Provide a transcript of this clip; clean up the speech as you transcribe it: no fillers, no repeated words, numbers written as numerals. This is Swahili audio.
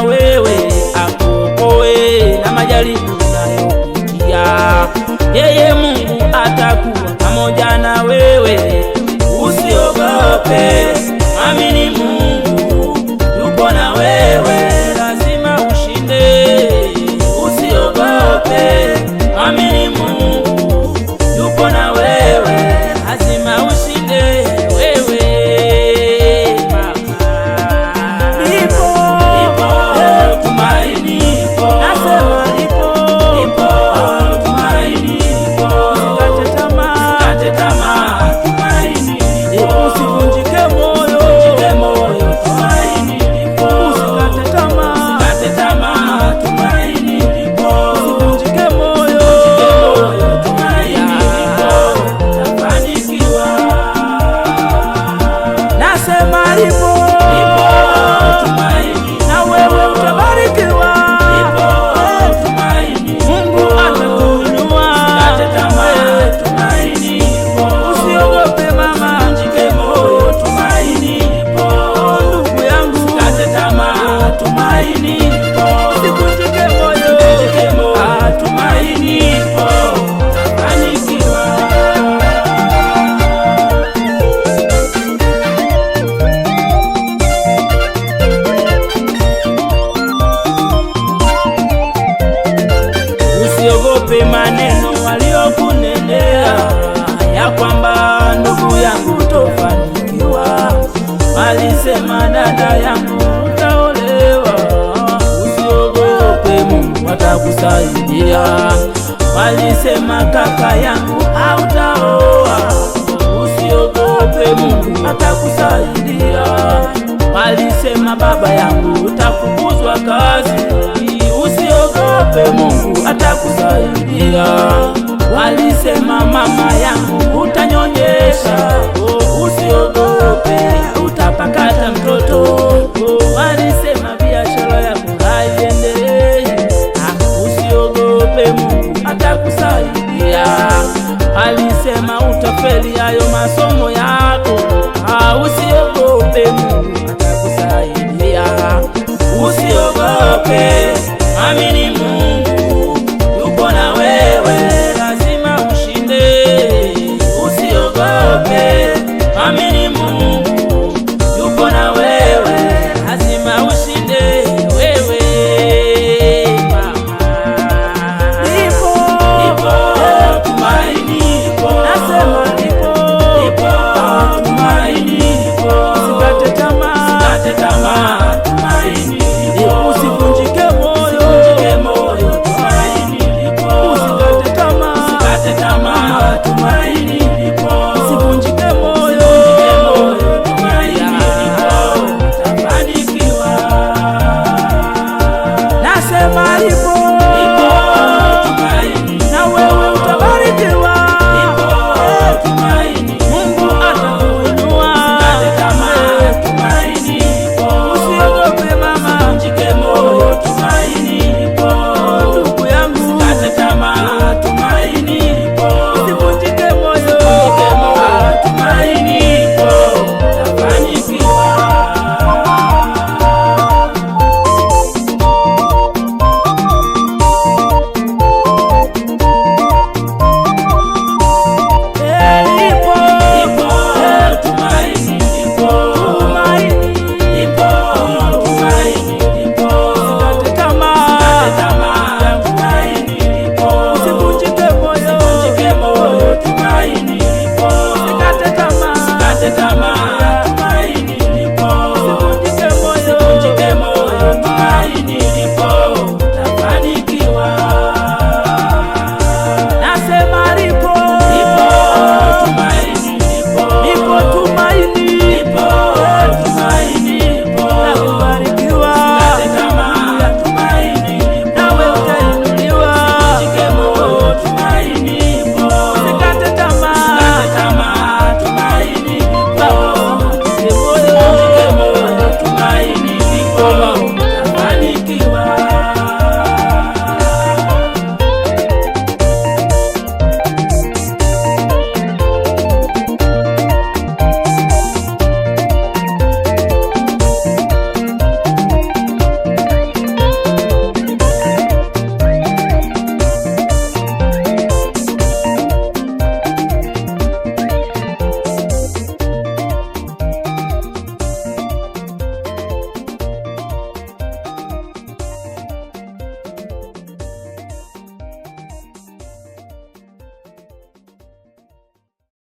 wewe, akuokoe na majaribu unayopitia. Yeye Mungu atakuwa pamoja na wewe, usiogope, amini Mungu yupo na wewe, lazima ushinde. Usiogope, amini Mungu yupo na wewe, lazima ushinde. Wewe mama, lipo tumaini, nasema lipo tumaini, usikate tamaa, tumaini lipo, usivunjike moyo, tumaini lipo, usikate tamaa, tumaini lipo, usivunjike moyo, tumaini lipo, utafanikiwa. Nasema lipo tumaini, na wewe utabarikiwa. Mungu atakuinua. Tumaini lipo, usiogope mama, usivunjike moyo, tumaini lipo, ndugu yangu, usikate tamaa, tumaini lipo, usivunjike moyo, tumaini lipo, utafanikiwa. Usiogope maneno waliokunenea ya kwamba ndugu yangu utofanikiwa. Walisema dada yangu utaolewa. Usiogope, Mungu atakusaidia. Walisema kaka yangu hautaoa. Usiogope, Mungu atakusaidia. Walisema baba yangu utafukuzwa